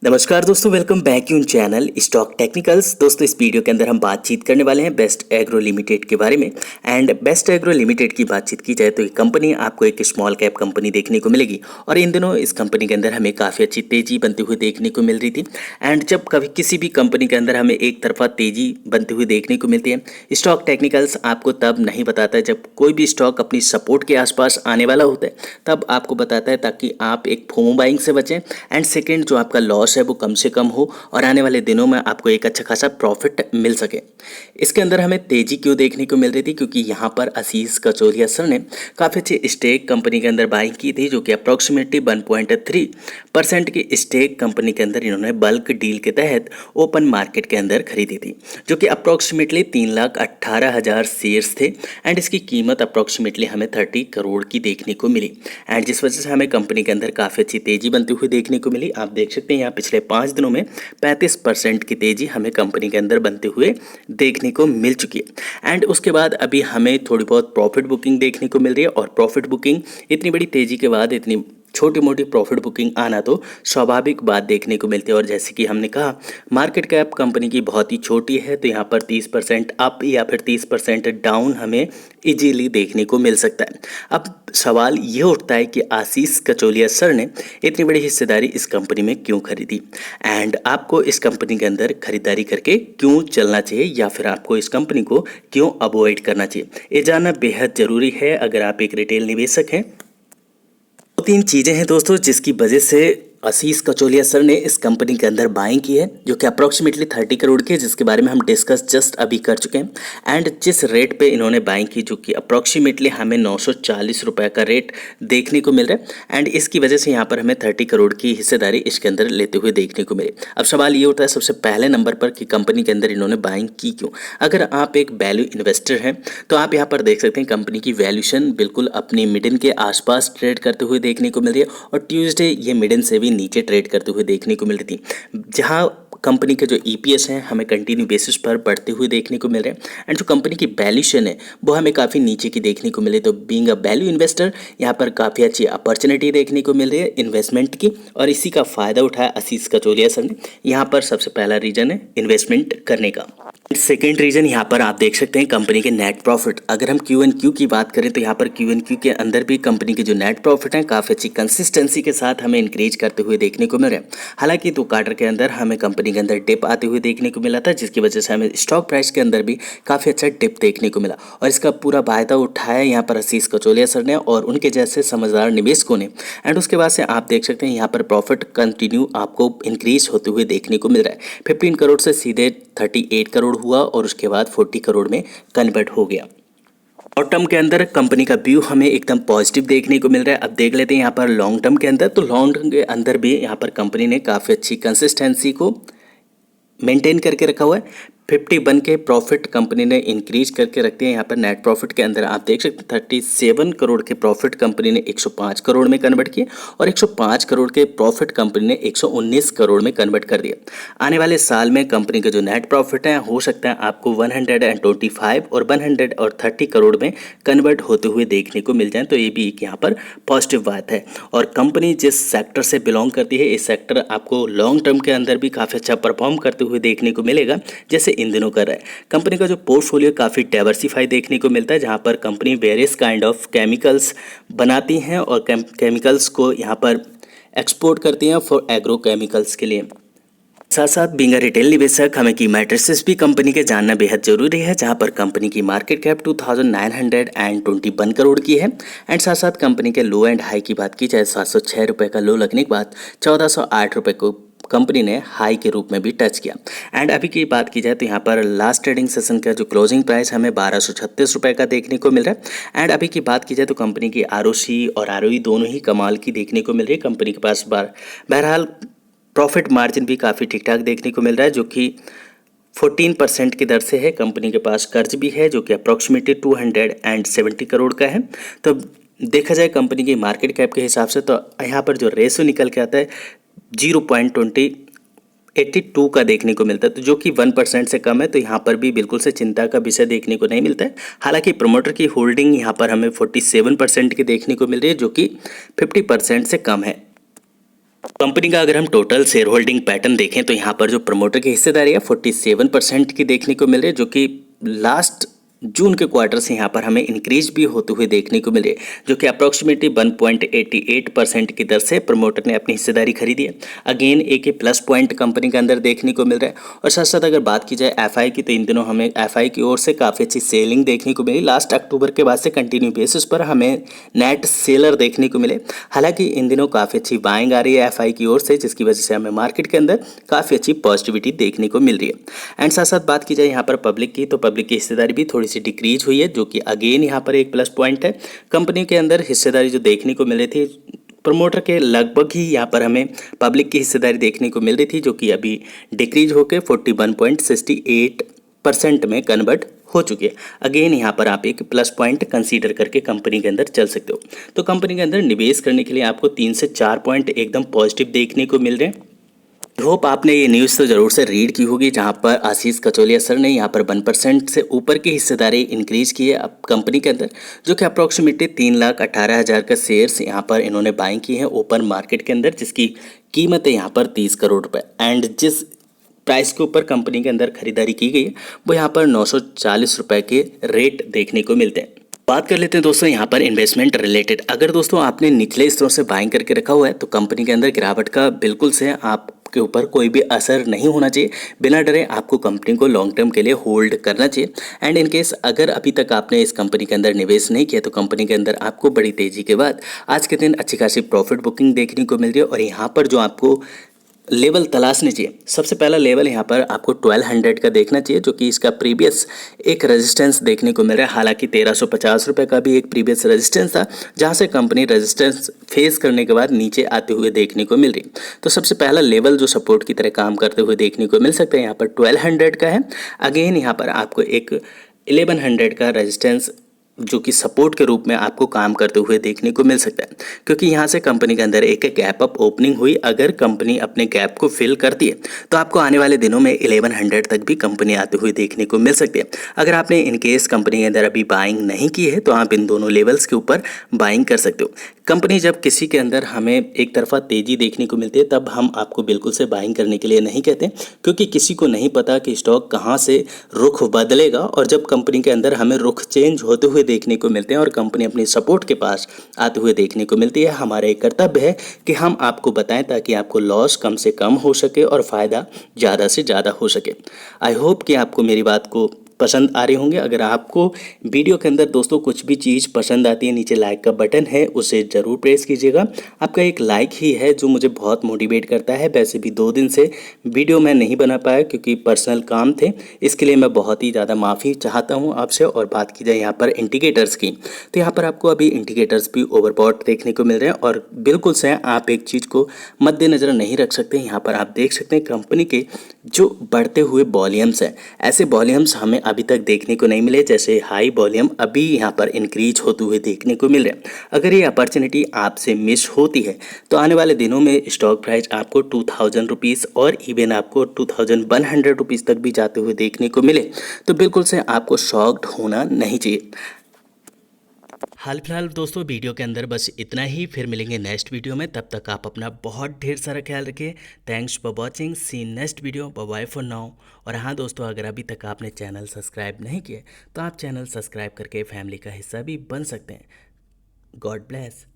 नमस्कार दोस्तों, welcome back यून चैनल स्टॉक टेक्निकल्स। दोस्तों इस वीडियो के अंदर हम बातचीत करने वाले हैं बेस्ट एग्रो लिमिटेड के बारे में। एंड बेस्ट एग्रो लिमिटेड की बातचीत की जाए तो ये कंपनी आपको एक स्मॉल कैप कंपनी देखने को मिलेगी और इन दिनों इस कंपनी के अंदर हमें काफ़ी अच्छी तेजी बनती हुई देखने को मिल रही थी। एंड जब कभी किसी भी कंपनी के अंदर हमें एक तरफा तेजी बनती हुई देखने को मिलती है, स्टॉक टेक्निकल्स आपको तब नहीं बताता है जब कोई भी स्टॉक अपनी सपोर्ट के आसपास आने वाला होता है, तब आपको बताता है ताकि आप एक फोमो बाइंग से बचें एंड सेकेंड जो आपका लॉस है वो कम से कम हो और आने वाले दिनों में आपको एक अच्छा खासा प्रॉफिट मिल सके। इसके अंदर हमें तेजी क्यों देखने को मिल रही थी, क्योंकि यहाँ पर आशीष कचोरिया सर ने काफ़ी अच्छी स्टेक कंपनी के अंदर बाइंग की थी, जो कि अप्रॉक्सीमेटली 1.3% की स्टेक कंपनी के अंदर इन्होंने बल्क डील के तहत ओपन मार्केट के अंदर खरीदी थी, जो कि अप्रॉक्सीमेटली 3,18,000 शेयर्स थे एंड इसकी कीमत अप्रॉक्सीमेटली हमें 30 करोड़ की देखने को मिली। एंड जिस वजह से हमें कंपनी के अंदर काफ़ी अच्छी तेजी बनती हुई देखने को मिली। आप देख सकते हैं यहाँ पिछले 5 दिनों में 35% की तेजी हमें कंपनी के अंदर बनते हुए देखने को मिल चुकी है। एंड उसके बाद अभी हमें थोड़ी बहुत प्रॉफिट बुकिंग देखने को मिल रही है और प्रॉफिट बुकिंग इतनी बड़ी तेजी के बाद इतनी छोटी मोटी प्रॉफिट बुकिंग आना तो स्वाभाविक बात देखने को मिलती है। और जैसे कि हमने कहा मार्केट कैप कंपनी की बहुत ही छोटी है, तो यहाँ पर 30% अप या फिर 30% डाउन हमें इजीली देखने को मिल सकता है। अब सवाल ये उठता है कि आशीष कचोलिया सर ने इतनी बड़ी हिस्सेदारी इस कंपनी में क्यों खरीदी एंड आपको इस कंपनी के अंदर खरीदारी करके क्यों चलना चाहिए या फिर आपको इस कंपनी को क्यों अवॉइड करना चाहिए, ये जानना बेहद ज़रूरी है अगर आप एक रिटेल निवेशक हैं। 3 चीज़ें हैं दोस्तों जिसकी वजह से आशीष कचोलिया सर ने इस कंपनी के अंदर बाइंग की है, जो कि अप्रॉक्सीमेटली 30 करोड़ की है, जिसके बारे में हम डिस्कस जस्ट अभी कर चुके हैं। एंड जिस रेट पे इन्होंने बाइंग की, जो कि अप्रॉक्सीमेटली हमें 940 रुपये का रेट देखने को मिल रहा है एंड इसकी वजह से यहाँ पर हमें 30 करोड़ की हिस्सेदारी इसके अंदर लेते हुए देखने को मिले। अब सवाल ये होता है सबसे पहले नंबर पर कि कंपनी के अंदर इन्होंने बाइंग की क्यों। अगर आप एक वैल्यू इन्वेस्टर हैं तो आप यहाँ पर देख सकते हैं कंपनी की वैल्यूशन बिल्कुल अपनी मिडन के आसपास ट्रेड करते हुए देखने को मिल रही है और ट्यूसडे ये मिडन से भी नीचे ट्रेड करते हुए देखने को मिल रही थी, जहां कंपनी के जो ईपीएस हैं हमें कंटिन्यू बेसिस पर बढ़ते हुए देखने को मिल रहे हैं एंड जो कंपनी की वैल्यूशन है वो हमें काफ़ी नीचे की देखने को मिले। तो बीइंग अ वैल्यू इन्वेस्टर यहाँ पर काफ़ी अच्छी अपॉर्चुनिटी देखने को मिल रही है इन्वेस्टमेंट की, और इसी का फ़ायदा उठाया आशीष कचोलिया सर ने। यहाँ पर सबसे पहला रीज़न है इन्वेस्टमेंट करने का। सेकेंड रीज़न यहाँ पर आप देख सकते हैं कंपनी के नेट प्रॉफिट। अगर हम Q&Q की बात करें तो यहाँ पर Q&Q के अंदर भी कंपनी के जो नेट प्रॉफिट हैं काफ़ी अच्छी कंसिस्टेंसी के साथ हमें इंक्रीज करते हुए देखने को मिल रहे हैं। हालांकि 2 क्वार्टर के अंदर हमें कंपनी के अंदर डिप आते हुए देखने को मिला था, जिसकी वजह से हमें स्टॉक प्राइस के अंदर भी काफ़ी अच्छा डिप देखने को मिला और इसका पूरा फायदा उठाया यहाँ पर आशीष कचोलिया सर ने और उनके जैसे समझदार निवेशकों ने। एंड उसके बाद से आप देख सकते हैं यहाँ पर प्रॉफिट कंटिन्यू आपको इंक्रीज होते हुए देखने को मिल रहा है। 15 करोड़ से सीधे 38 करोड़ हुआ और उसके बाद 40 करोड़ में कन्वर्ट हो गया। शॉर्ट टर्म के अंदर कंपनी का व्यू हमें एकदम पॉजिटिव देखने को मिल रहा है। अब देख लेते हैं यहाँ पर लॉन्ग टर्म के अंदर, तो लॉन्ग टर्म के अंदर भी यहाँ पर कंपनी ने काफ़ी अच्छी कंसिस्टेंसी को मेंटेन करके रखा हुआ है। 50 बन के प्रॉफिट कंपनी ने इंक्रीज करके रखते हैं। यहाँ पर नेट प्रॉफिट के अंदर आप देख सकते हैं 37 करोड़ के प्रॉफिट कंपनी ने 105 करोड़ में कन्वर्ट किए और 105 करोड़ के प्रॉफिट कंपनी ने 119 करोड़ में कन्वर्ट कर दिया। आने वाले साल में कंपनी के जो नेट प्रॉफिट है हो सकता है आपको 125 और 130 करोड़ में कन्वर्ट होते हुए देखने को मिल जाए, तो ये भी एक यहाँ पर पॉजिटिव बात है। और कंपनी जिस सेक्टर से बिलोंग करती है इस सेक्टर आपको लॉन्ग टर्म के अंदर भी काफ़ी अच्छा परफॉर्म करते हुए देखने को मिलेगा, जैसे इन दिनों कर रहा है। कंपनी का जो पोर्टफोलियो काफ़ी डाइवर्सिफाई देखने को मिलता है, जहां पर company various kind of chemicals बनाती हैं और केमिकल्स को यहां पर एक्सपोर्ट करती हैं फॉर एग्रो केमिकल्स के लिए। साथ साथ बीइंग अ रिटेल निवेशक हमें की मैट्रिसेस भी कंपनी के जानना बेहद जरूरी है, जहां पर कंपनी की मार्केट कैप 2921 करोड़ की है एंड साथ साथ कंपनी के लो एंड हाई की बात की जाए 706 रुपये का लो लगने के बाद 1408 रुपये को कंपनी ने हाई के रूप में भी टच किया। एंड अभी की बात की जाए तो यहाँ पर लास्ट ट्रेडिंग सेशन का जो क्लोजिंग प्राइस हमें 1236 रुपये का देखने को मिल रहा है। एंड अभी की बात की जाए तो कंपनी की आरओसी और आरओई दोनों ही कमाल की देखने को मिल रही है। कंपनी के पास बहरहाल प्रॉफिट मार्जिन भी काफ़ी ठीक ठाक देखने को मिल रहा है, जो कि 14% की दर से है। कंपनी के पास कर्ज भी है जो कि अप्रॉक्सीमेटली 270 करोड़ का है। तो देखा जाए कंपनी की मार्केट कैप के हिसाब से तो यहाँ पर जो रेशो निकल के आता है 0.82 का देखने को मिलता है, तो जो कि 1% से कम है। तो यहाँ पर भी बिल्कुल से चिंता का विषय देखने को नहीं मिलता है। हालांकि प्रमोटर की होल्डिंग यहाँ पर हमें 47% की देखने को मिल रही है, जो कि 50% से कम है। कंपनी का अगर हम टोटल शेयर होल्डिंग पैटर्न देखें तो यहाँ पर जो प्रमोटर की हिस्सेदारी है 47% की देखने को मिल रही है, जो कि लास्ट जून के क्वार्टर से यहाँ पर हमें इंक्रीज भी होते हुए देखने को मिल रही है, जो कि अप्रॉक्सीमेटली 1.88% की दर से प्रमोटर ने अपनी हिस्सेदारी खरीदी है। अगेन एक प्लस पॉइंट कंपनी के अंदर देखने को मिल रहा है। और साथ साथ अगर बात की जाए एफआई की, तो इन दिनों हमें एफआई की ओर से काफ़ी अच्छी सेलिंग देखने को मिली। लास्ट अक्टूबर के बाद से कंटिन्यू बेसिस पर हमें नेट सेलर देखने को मिले। हालांकि इन दिनों काफ़ी अच्छी बाइंग आ रही है एफआई की ओर से, जिसकी वजह से हमें मार्केट के अंदर काफ़ी अच्छी पॉजिटिविटी देखने को मिल रही है। एंड साथ साथ बात की जाए यहाँ पर पब्लिक की, तो पब्लिक की हिस्सेदारी भी थोड़ी सी डिक्रीज हुई है, जो कि अगेन यहाँ पर एक प्लस पॉइंट है। कंपनी के अंदर हिस्सेदारी जो देखने को मिल रही थी प्रमोटर के लगभग ही यहाँ पर हमें पब्लिक की हिस्सेदारी देखने को मिल रही थी, जो कि अभी डिक्रीज होकर 41.68% में कन्वर्ट हो चुकी है। अगेन यहाँ पर आप एक प्लस पॉइंट कंसीडर करके कंपनी के अंदर चल सकते हो। तो कंपनी के अंदर निवेश करने के लिए आपको 3 से 4 पॉइंट एकदम पॉजिटिव देखने को मिल रहे हैं। होप आपने ये न्यूज़ तो ज़रूर से रीड की होगी, जहाँ पर आशीष कचौलिया सर ने यहाँ पर 1% से ऊपर की हिस्सेदारी इंक्रीज की है अब कंपनी के अंदर, जो कि अप्रॉक्सीमेटली 3,18,000 का शेयर्स यहाँ पर इन्होंने बाइंग की है ओपन मार्केट के अंदर, जिसकी कीमत है यहाँ पर 30 करोड़ रुपये। एंड जिस प्राइस के ऊपर कंपनी के अंदर खरीदारी की गई है वो यहाँ पर 940 रुपये के रेट देखने को मिलते हैं। बात कर लेते हैं दोस्तों यहाँ पर इन्वेस्टमेंट रिलेटेड। अगर दोस्तों आपने निचले स्तरों से बाइंग करके रखा हुआ है तो कंपनी के अंदर गिरावट का बिल्कुल से आपके ऊपर कोई भी असर नहीं होना चाहिए। बिना डरे आपको कंपनी को लॉन्ग टर्म के लिए होल्ड करना चाहिए। एंड इन केस अगर अभी तक आपने इस कंपनी के अंदर निवेश नहीं किया तो कंपनी के अंदर आपको बड़ी तेजी के बाद आज के दिन अच्छी खासी प्रॉफिट बुकिंग देखने को मिल रही है। और यहाँ पर जो आपको लेवल तलाशने चाहिए, सबसे पहला लेवल यहाँ पर आपको 1200 का देखना चाहिए, जो कि इसका प्रीवियस एक रेजिस्टेंस देखने को मिल रहा है। हालांकि 1350 रुपये का भी एक प्रीवियस रेजिस्टेंस था, जहाँ से कंपनी रेजिस्टेंस फेस करने के बाद नीचे आते हुए देखने को मिल रही। तो सबसे पहला लेवल जो सपोर्ट की तरह काम करते हुए देखने को मिल सकता है यहाँ पर 1200 का है। अगेन यहाँ पर आपको एक 1100 का रेजिस्टेंस जो कि सपोर्ट के रूप में आपको काम करते हुए देखने को मिल सकता है, क्योंकि यहाँ से कंपनी के अंदर एक गैप अप ओपनिंग हुई। अगर कंपनी अपने गैप को फिल करती है तो आपको आने वाले दिनों में 1100 तक भी कंपनी आते हुए देखने को मिल सकती है। अगर आपने इनकेस कंपनी के अंदर अभी बाइंग नहीं की है तो आप इन दोनों लेवल्स के ऊपर बाइंग कर सकते हो। कंपनी जब किसी के अंदर हमें एक तरफा तेजी देखने को मिलती है तब हम आपको बिल्कुल से बाइंग करने के लिए नहीं कहते, क्योंकि किसी को नहीं पता कि स्टॉक कहाँ से रुख बदलेगा। और जब कंपनी के अंदर हमें रुख चेंज होते हुए देखने को मिलते हैं और कंपनी अपनी सपोर्ट के पास आते हुए देखने को मिलती है, हमारा एक कर्तव्य है कि हम आपको बताएं ताकि आपको लॉस कम से कम हो सके और फ़ायदा ज़्यादा से ज़्यादा हो सके। आई होप कि आपको मेरी बात को पसंद आ रहे होंगे। अगर आपको वीडियो के अंदर दोस्तों कुछ भी चीज़ पसंद आती है, नीचे लाइक का बटन है उसे ज़रूर प्रेस कीजिएगा। आपका एक लाइक ही है जो मुझे बहुत मोटिवेट करता है। वैसे भी 2 दिन से वीडियो मैं नहीं बना पाया क्योंकि पर्सनल काम थे, इसके लिए मैं बहुत ही ज़्यादा माफ़ी चाहता हूँ आपसे। और बात की जाए यहाँ पर इंडिकेटर्स की, तो यहाँ पर आपको अभी इंडिकेटर्स भी ओवरबॉट देखने को मिल रहे हैं और बिल्कुल से आप एक चीज़ को मद्देनज़र नहीं रख सकते। यहाँ पर आप देख सकते हैं कंपनी के जो बढ़ते हुए वॉल्यूम्स हैं, ऐसे वॉल्यूम्स हमें अभी तक देखने को नहीं मिले। जैसे हाई वॉल्यूम अभी यहाँ पर इंक्रीज होते हुए देखने को मिल रहे हैं। अगर ये अपॉर्चुनिटी आपसे मिस होती है तो आने वाले दिनों में स्टॉक प्राइस आपको 2000 रुपीज़ और इवन आपको 2100 रुपीज़ तक भी जाते हुए देखने को मिले तो बिल्कुल से आपको शॉक्ड होना नहीं चाहिए। हाल फिलहाल दोस्तों वीडियो के अंदर बस इतना ही, फिर मिलेंगे नेक्स्ट वीडियो में। तब तक आप अपना बहुत ढेर सारा ख्याल रखें। Thanks for watching, see next video, bye bye for now. और हाँ दोस्तों, अगर अभी तक आपने चैनल सब्सक्राइब नहीं किया तो आप चैनल सब्सक्राइब करके फैमिली का हिस्सा भी बन सकते हैं। God bless.